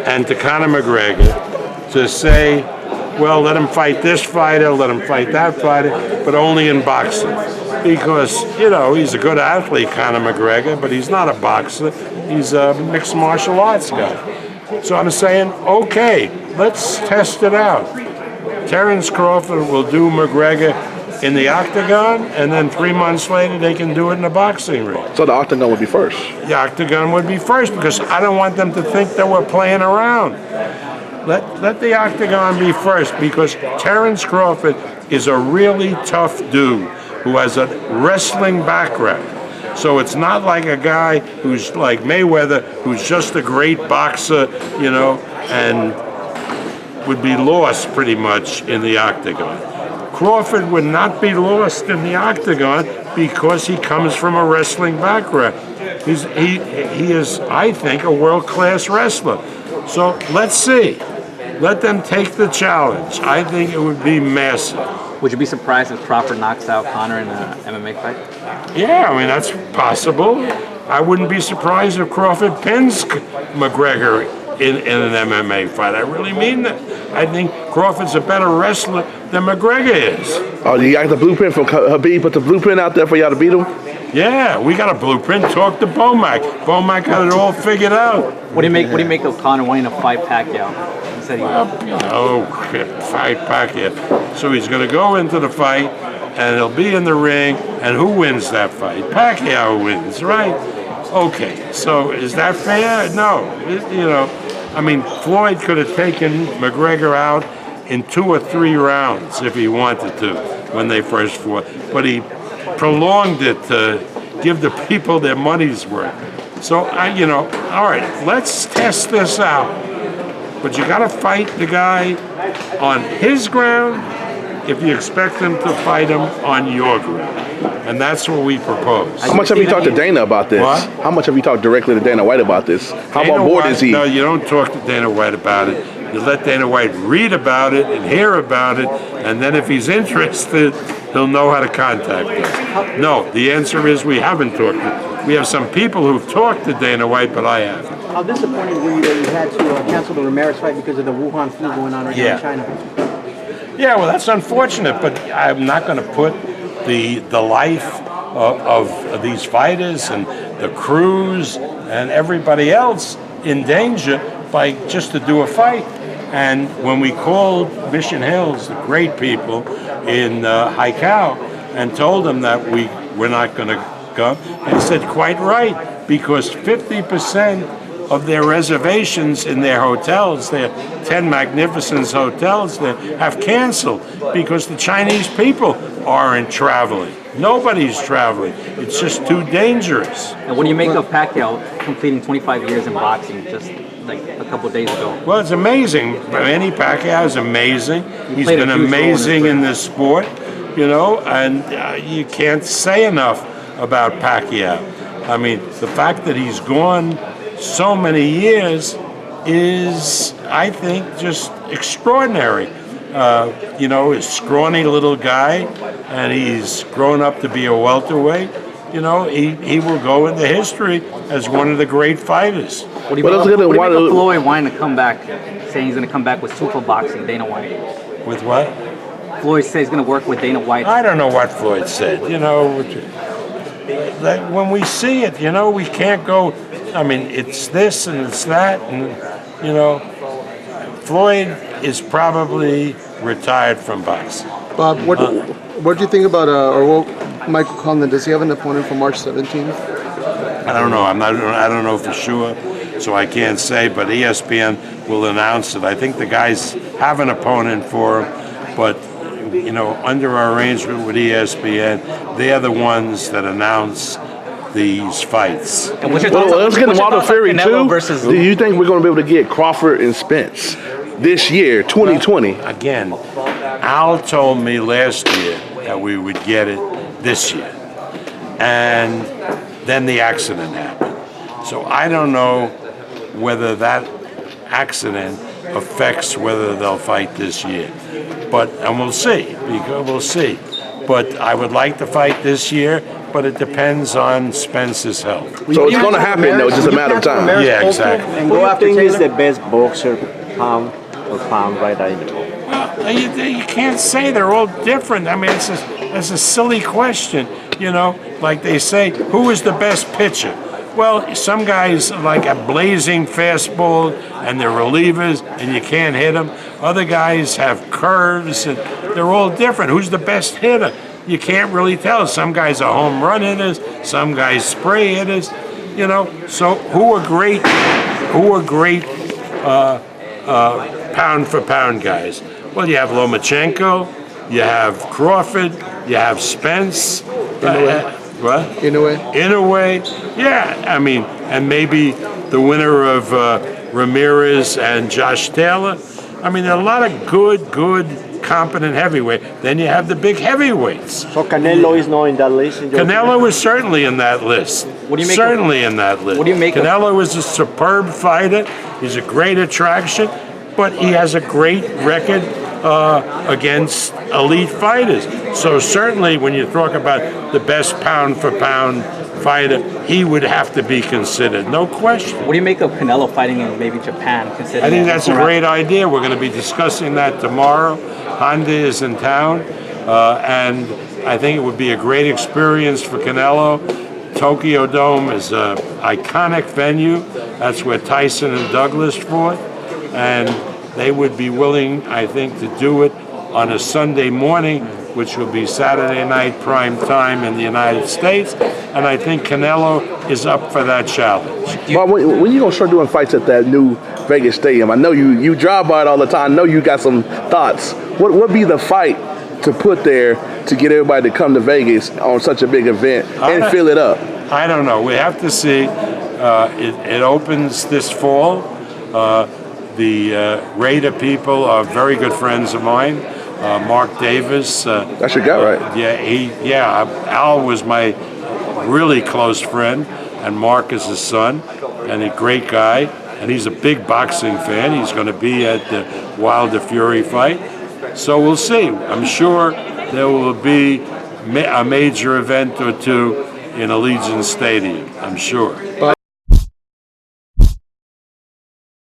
and to Conor McGregor to say, well, let him fight this fighter, let him fight that fighter, but only in boxing. Because, he's a good athlete, Conor McGregor, but he's not a boxer. He's a mixed martial arts guy. So I'm saying, okay, let's test it out. Terence Crawford will do McGregor in the Octagon, and then 3 months later they can do it in the boxing ring. So the Octagon would be first? The Octagon would be first, because I don't want them to think that we're playing around. Let the Octagon be first, because Terence Crawford is a really tough dude who has a wrestling background. So it's not like a guy who's like Mayweather, who's just a great boxer, and would be lost pretty much in the Octagon. Crawford would not be lost in the Octagon because he comes from a wrestling background. He is, I think, a world-class wrestler. So let's see. Let them take the challenge. I think it would be massive. Would you be surprised if Crawford knocks out Conor in an MMA fight? Yeah, that's possible. I wouldn't be surprised if Crawford pins McGregor in an MMA fight. I really mean that. I think Crawford's a better wrestler than McGregor is. Oh, you got the blueprint from Habib? Put the blueprint out there for y'all to beat him? Yeah, we got a blueprint. Talk to Bomac. Bomac got it all figured out. What do you make of Conor wanting to fight Pacquiao? He said fight Pacquiao. So he's going to go into the fight, and he'll be in the ring, and who wins that fight? Pacquiao wins, right? Okay, so is that fair? No. Floyd could have taken McGregor out in 2 or 3 rounds if he wanted to when they first fought, but he prolonged it to give the people their money's worth. So, all right, let's test this out. But you got to fight the guy on his ground if you expect him to fight him on your ground. And that's what we propose. How much have you talked to Dana about this? What? How much have you talked directly to Dana White about this? How on board is he? No, you don't talk to Dana White about it. You let Dana White read about it and hear about it, and then if he's interested, he'll know how to contact us. No, the answer is we haven't talked to. We have some people who've talked to Dana White, but I haven't. How disappointed were you that you had to cancel the Ramirez fight because of the Wuhan flu going on right now in China? Yeah, well, that's unfortunate, but I'm not going to put the life of these fighters and the crews and everybody else in danger by just to do a fight. And when we called Mission Hills, the great people in Haikou, and told them that we're not going to go, they said quite right, because 50% of their reservations in their hotels, their 10 magnificent hotels, they have canceled because the Chinese people aren't traveling. Nobody's traveling. It's just too dangerous. And what do you make of Pacquiao completing 25 years in boxing just like a couple of days ago? Well, it's amazing. Manny Pacquiao is amazing. He's been amazing in this sport, and you can't say enough about Pacquiao. The fact that he's gone so many years is, I think, just extraordinary. A scrawny little guy, and he's grown up to be a welterweight. He will go into history as one of the great fighters. What do you make of Floyd wanting to come back, saying he's going to come back with super boxing, Dana White? With what? Floyd says he's going to work with Dana White. I don't know what Floyd said. When we see it, we can't go, it's this and it's that, and, Floyd is probably retired from boxing. Bob, what do you think about, Michael Conlon? Does he have an opponent for March 17th? I don't know. I don't know for sure, so I can't say, but ESPN will announce it. I think the guys have an opponent for him, but under our arrangement with ESPN, they're the ones that announce these fights. And let's get Wilder Fury too. Do you think we're going to be able to get Crawford and Spence this year, 2020? Well, again, Al told me last year that we would get it this year, and then the accident happened. So I don't know whether that accident affects whether they'll fight this year. And we'll see. But I would like to fight this year, but it depends on Spence's health. So it's going to happen, though, just a matter of time. Yeah, exactly. And Who go do you after think is Taylor? the best boxer pound for pound right now? Well, you can't say they're all different. I mean, it's a silly question. You know, like they say, who is the best pitcher? Well, some guys like a blazing fastball and they're relievers and you can't hit them. Other guys have curves and they're all different. Who's the best hitter? You can't really tell. Some guys are home run hitters, some guys spray hitters. You know, so who are great pound for pound guys? Well, you have Lomachenko, you have Crawford, you have Spence. What? In a way. In a way, yeah. I mean, and maybe the winner of Ramirez and Josh Taylor. I mean, there are a lot of good, competent heavyweight. Then you have the big heavyweights. So Canelo is not in that list. In your Canelo is certainly in that list. What do you make certainly in that list. What do you make of- Canelo is a superb fighter. He's a great attraction, but he has a great record against elite fighters. So certainly when you talk about the best pound for pound fighter, he would have to be considered, no question. What do you make of Canelo fighting in maybe Japan? Considering I think that's a great idea. We're going to be discussing that tomorrow. Honda is in town, and I think it would be a great experience for Canelo. Tokyo Dome is an iconic venue. That's where Tyson and Douglas fought, and they would be willing, I think, to do it on a Sunday morning, which will be Saturday night prime time in the United States, and I think Canelo is up for that challenge. But when you going to start doing fights at that new Vegas stadium? I know you drive by it all the time. I know you got some thoughts. What would be the fight to put there to get everybody to come to Vegas on such a big event and fill it up? I don't know. We have to see. It opens this fall. The Raider people are very good friends of mine. Mark Davis. That's your guy, right? Al was my really close friend, and Mark is his son, and a great guy. And he's a big boxing fan. He's going to be at the Wilder Fury fight. So we'll see. I'm sure there will be a major event or two in Allegiant Stadium. I'm sure.